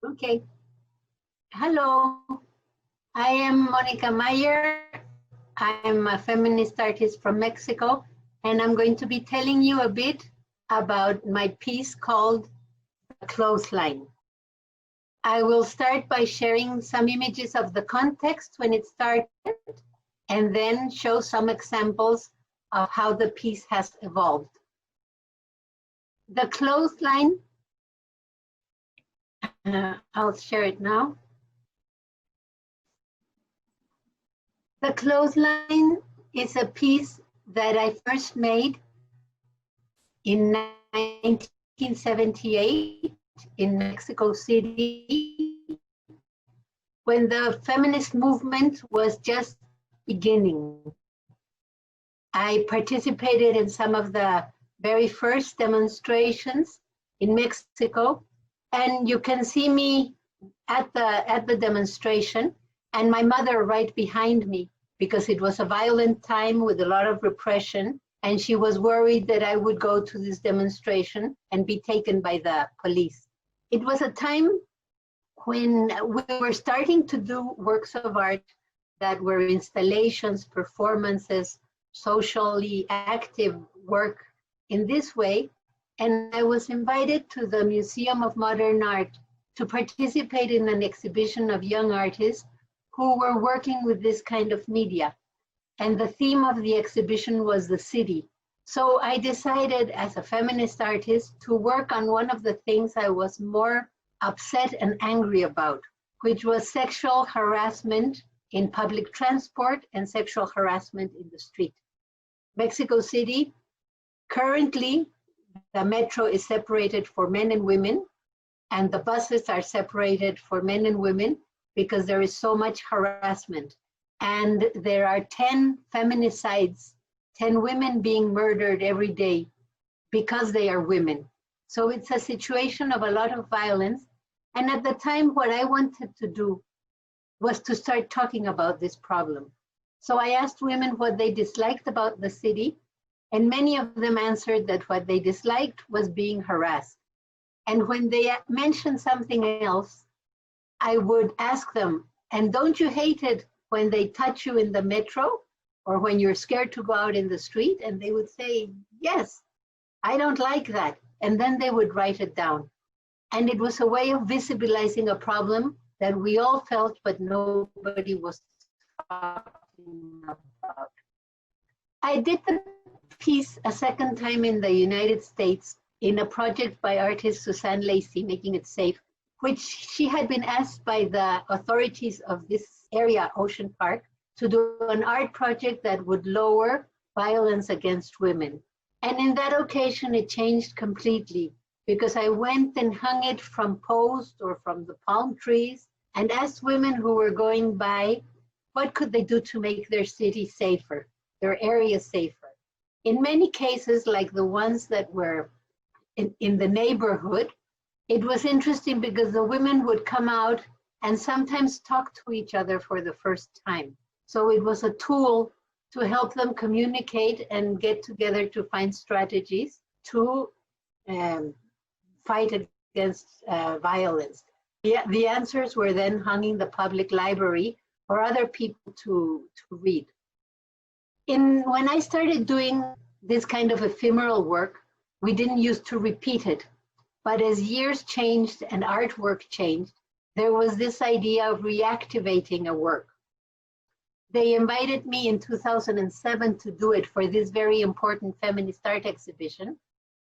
Okay. Hello, I am Monica Meyer. I'm a feminist artist from Mexico, and I'm going to be telling you a bit about my piece called Clothesline. I will start by sharing some images of the context when it started, and then show some examples of how the piece has evolved. The clothesline, I'll share it now. The clothesline is a piece that I first made in 1978 in Mexico City, when the feminist movement was just beginning. I participated in some of the very first demonstrations in Mexico, and you can see me at the demonstration, and my mother right behind me, because it was a violent time with a lot of repression, and she was worried that I would go to this demonstration and be taken by the police. It was a time when we were starting to do works of art that were installations, performances, socially active work in this way. And I was invited to the Museum of Modern Art to participate in an exhibition of young artists who were working with this kind of media. And the theme of the exhibition was the city. So I decided as a feminist artist to work on one of the things I was more upset and angry about, which was sexual harassment in public transport and sexual harassment in the street. Mexico City, currently, the metro is separated for men and women, and the buses are separated for men and women because there is so much harassment. And there are 10 feminicides, 10 women being murdered every day because they are women. So it's a situation of a lot of violence. And at the time, what I wanted to do was to start talking about this problem. So I asked women what they disliked about the city, and many of them answered that what they disliked was being harassed. And when they mentioned something else, I would ask them, and don't you hate it when they touch you in the metro or when you're scared to go out in the street? And they would say, yes, I don't like that. And then they would write it down. And it was a way of visibilizing a problem that we all felt, but nobody was talking about. I did the piece a second time in the United States in a project by artist Suzanne Lacey, Making It Safe, which she had been asked by the authorities of this area, Ocean Park, to do an art project that would lower violence against women. And in that occasion, it changed completely, because I went and hung it from posts or from the palm trees and asked women who were going by, what could they do to make their city safer, their area safer? In many cases, like the ones that were in the neighborhood, it was interesting because the women would come out and sometimes talk to each other for the first time. So it was a tool to help them communicate and get together to find strategies to fight against violence. The answers were then hung in the public library for other people to read. When I started doing this kind of ephemeral work, we didn't used to repeat it. But as years changed and artwork changed, there was this idea of reactivating a work. They invited me in 2007 to do it for this very important feminist art exhibition.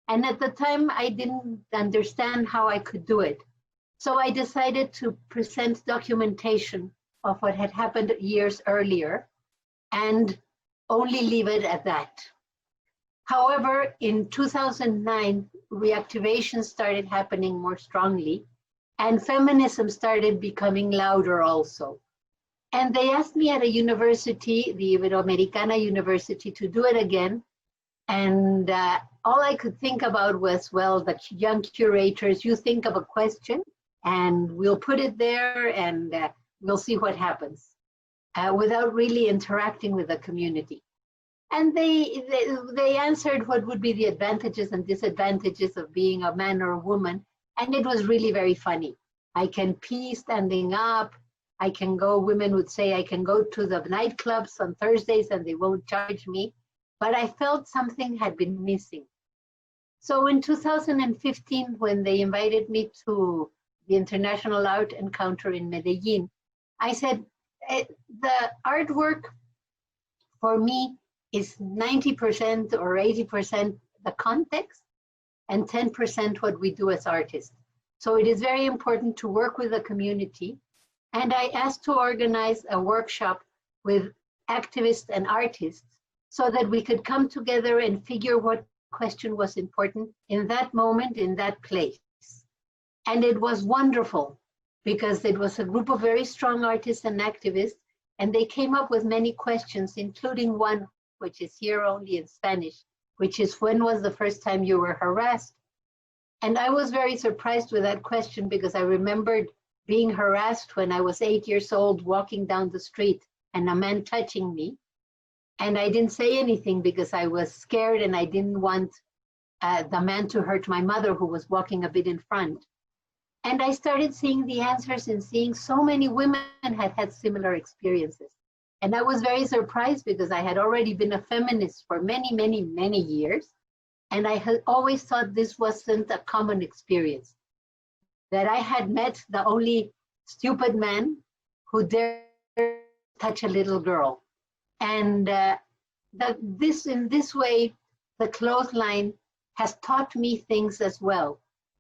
And at the time, I didn't understand how I could do it. So I decided to present documentation of what had happened years earlier and only leave it at that. However, in 2009, reactivation started happening more strongly, and feminism started becoming louder also. And they asked me at a university, the Iberoamericana University, to do it again. And all I could think about was, well, the young curators, you think of a question, and we'll put it there, and we'll see what happens, without really interacting with the community. And they answered what would be the advantages and disadvantages of being a man or a woman. And it was really very funny. I can pee standing up. I can go, women would say, I can go to the nightclubs on Thursdays and they won't charge me. But I felt something had been missing. So in 2015, when they invited me to the International Art Encounter in Medellin, I said, the artwork for me is 90% or 80% the context and 10% what we do as artists. So it is very important to work with the community. And I asked to organize a workshop with activists and artists so that we could come together and figure what question was important in that moment, in that place. And it was wonderful because it was a group of very strong artists and activists, and they came up with many questions, including one which is here only in Spanish, which is, when was the first time you were harassed? And I was very surprised with that question because I remembered being harassed when I was 8 years old, walking down the street and a man touching me. And I didn't say anything because I was scared and I didn't want the man to hurt my mother, who was walking a bit in front. And I started seeing the answers and seeing so many women had had similar experiences. And I was very surprised because I had already been a feminist for many, many, many years. And I had always thought this wasn't a common experience, that I had met the only stupid man who dared touch a little girl. And in this way, the Clothesline has taught me things as well.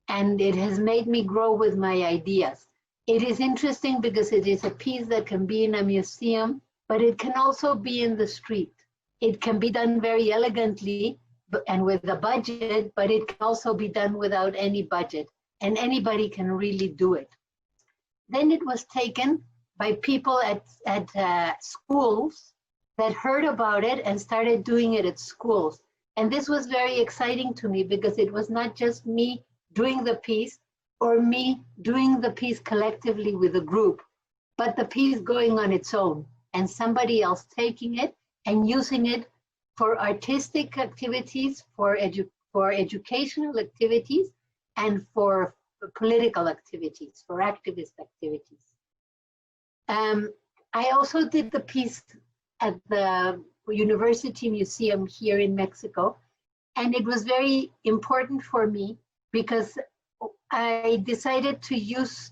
And it has made me grow with my ideas. It is interesting because it is a piece that can be in a museum, but it can also be in the street. It can be done very elegantly and with a budget, but it can also be done without any budget. And anybody can really do it. Then it was taken by people at schools that heard about it and started doing it at schools. And this was very exciting to me because it was not just me doing the piece or me doing the piece collectively with a group, but the piece going on its own and somebody else taking it and using it for artistic activities, for educational activities, and for political activities, for activist activities. I also did the piece at the University Museum here in Mexico, and it was very important for me because I decided to use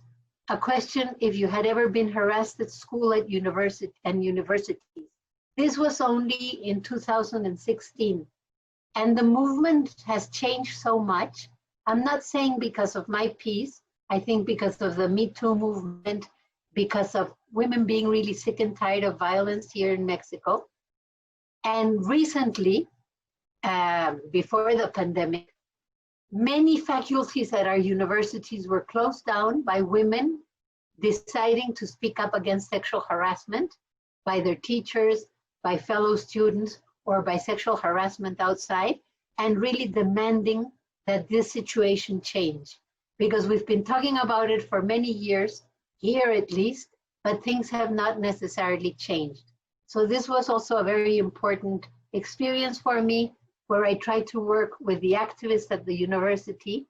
a question, if you had ever been harassed at school, at universities. This was only in 2016, and the movement has changed so much. I'm not saying because of my piece, I think because of the Me Too movement, because of women being really sick and tired of violence here in Mexico. And recently, before the pandemic, many faculties at our universities were closed down by women deciding to speak up against sexual harassment by their teachers, by fellow students, or by sexual harassment outside, and really demanding that this situation change. Because we've been talking about it for many years, here at least, but things have not necessarily changed. So this was also a very important experience for me, where I tried to work with the activists at the university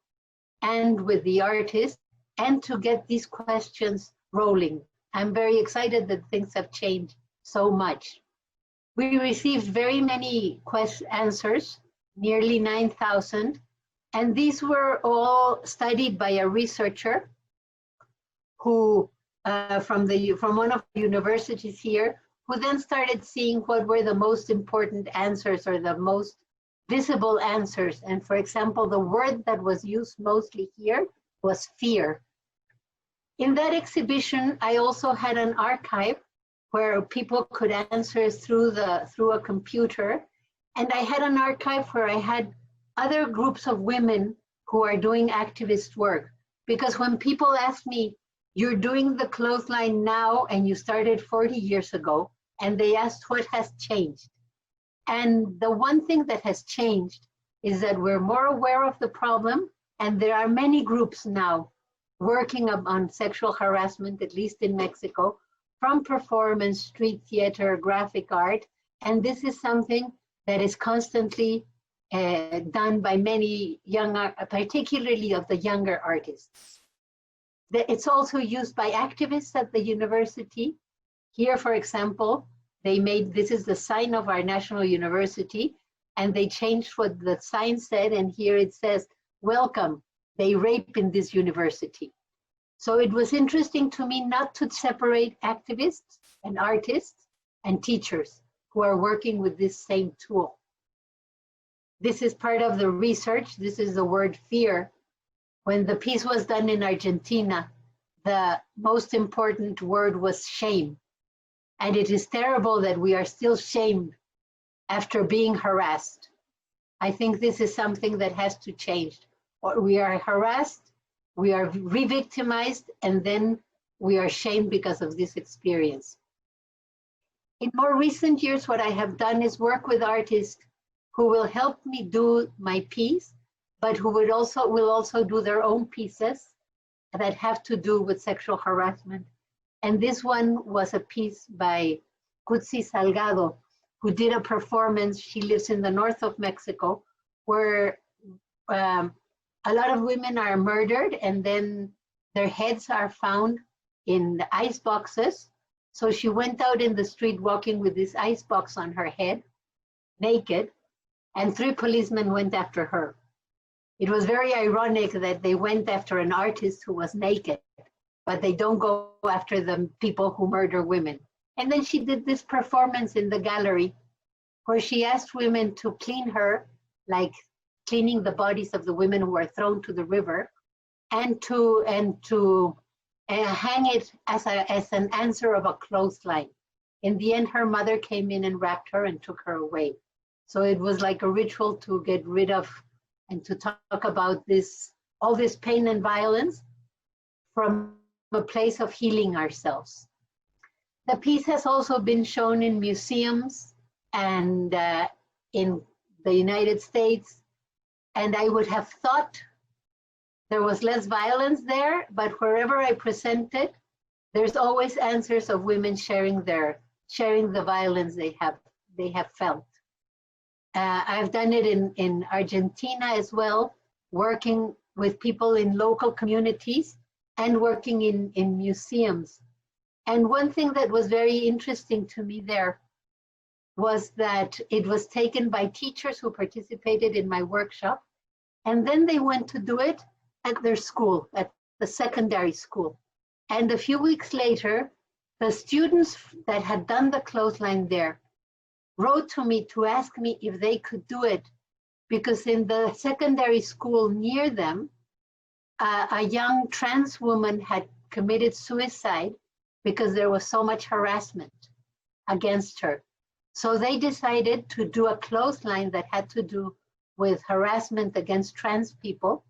and with the artists, and to get these questions rolling. I'm very excited that things have changed so much. We received very many answers, nearly 9,000, and these were all studied by a researcher who, from one of the universities here, who then started seeing what were the most important answers or the most visible answers. And for example, the word that was used mostly here was fear. In that exhibition, I also had an archive where people could answer through a computer. And I had an archive where I had other groups of women who are doing activist work. Because when people ask me, you're doing the Clothesline now and you started 40 years ago, and they asked what has changed. And the one thing that has changed is that we're more aware of the problem, and there are many groups now working on sexual harassment, at least in Mexico, from performance, street theater, graphic art. And this is something that is constantly done by many young, particularly of the younger artists. It's also used by activists at the university. Here, for example, they made, this is the sign of our national university, and they changed what the sign said, and here it says, welcome, they rape in this university. So it was interesting to me not to separate activists and artists and teachers who are working with this same tool. This is part of the research. This is the word fear. When the piece was done in Argentina, the most important word was shame. And it is terrible that we are still shamed after being harassed. I think this is something that has to change. Or we are harassed, we are re-victimized, and then we are shamed because of this experience. In more recent years, what I have done is work with artists who will help me do my piece, but who will also do their own pieces that have to do with sexual harassment. And this one was a piece by Cutsi Salgado, who did a performance. She lives in the north of Mexico, where a lot of women are murdered and then their heads are found in the ice boxes. So she went out in the street walking with this ice box on her head, naked, and 3 policemen went after her. It was very ironic that they went after an artist who was naked, but they don't go after the people who murder women. And then she did this performance in the gallery where she asked women to clean her, like cleaning the bodies of the women who were thrown to the river, and to hang it as an answer of a clothesline. In the end, her mother came in and wrapped her and took her away. So it was like a ritual to get rid of and to talk about this, all this pain and violence from a place of healing ourselves. The piece has also been shown in museums and in the United States. And I would have thought there was less violence there, but wherever I present it, there's always answers of women sharing the violence they have felt. I've done it in Argentina as well, working with people in local communities and working in museums. And one thing that was very interesting to me there was that it was taken by teachers who participated in my workshop, and then they went to do it at their school, at the secondary school. And a few weeks later, the students that had done the clothesline there wrote to me to ask me if they could do it, because in the secondary school near them, a young trans woman had committed suicide because there was so much harassment against her. So they decided to do a clothesline that had to do with harassment against trans people,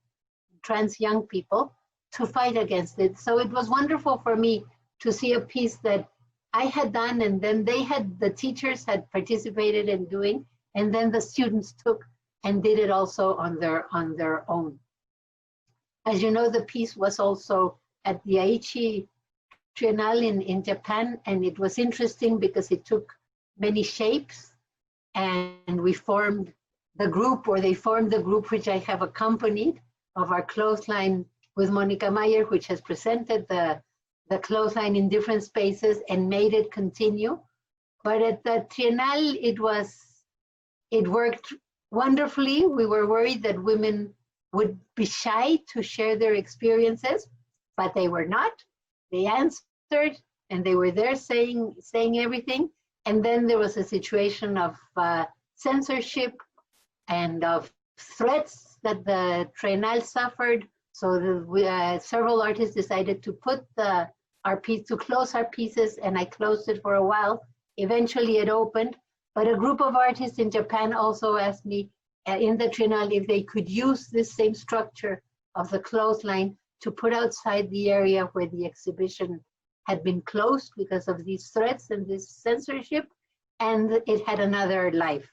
trans young people, to fight against it. So it was wonderful for me to see a piece that I had done, and then the teachers had participated in doing, and then the students took and did it also on their own. As you know, the piece was also at the Aichi Triennale in Japan, and it was interesting because it took many shapes, and we formed the group, or they formed the group which I have accompanied, of our clothesline with Monica Meyer, which has presented the clothesline in different spaces and made it continue. But at the Triennale, it worked wonderfully. We were worried that women would be shy to share their experiences, but they were not. They answered, and they were there saying everything. And then there was a situation of censorship and of threats that the Triennale suffered. So several artists decided to put our piece, to close our pieces, and I closed it for a while. Eventually it opened, but a group of artists in Japan also asked me in the Triennale if they could use this same structure of the clothesline to put outside the area where the exhibition had been closed because of these threats and this censorship, and it had another life.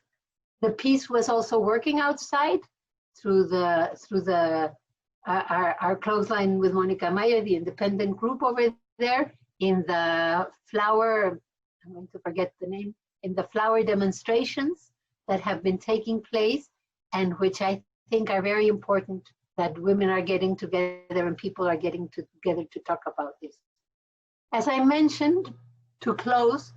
The piece was also working outside through our clothesline with Monica Meyer, the independent group over there, in the flower, I'm going to forget the name, in the flower demonstrations that have been taking place, and which I think are very important that women are getting together and people are getting together to talk about this. As I mentioned, to close,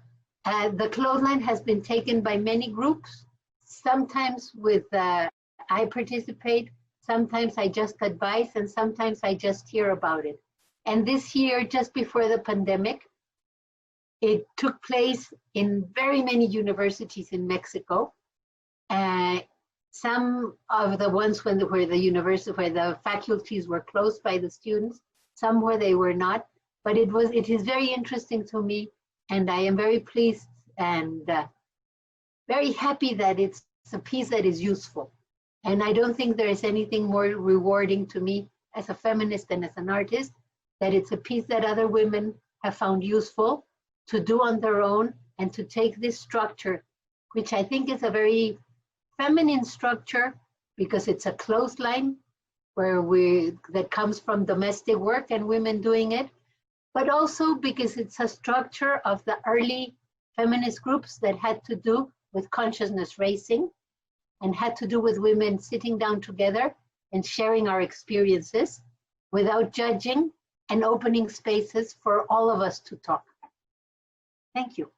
the Clothesline has been taken by many groups. Sometimes I participate, sometimes I just advise, and sometimes I just hear about it. And this year, just before the pandemic, it took place in very many universities in Mexico. Some of the ones where the faculties were closed by the students, some where they were not. But it is very interesting to me, and I am very pleased and very happy that it's a piece that is useful. And I don't think there is anything more rewarding to me as a feminist and as an artist, that it's a piece that other women have found useful to do on their own, and to take this structure, which I think is a very feminine structure, because it's a clothesline that comes from domestic work and women doing it, but also because it's a structure of the early feminist groups that had to do with consciousness raising and had to do with women sitting down together and sharing our experiences without judging, and opening spaces for all of us to talk. Thank you.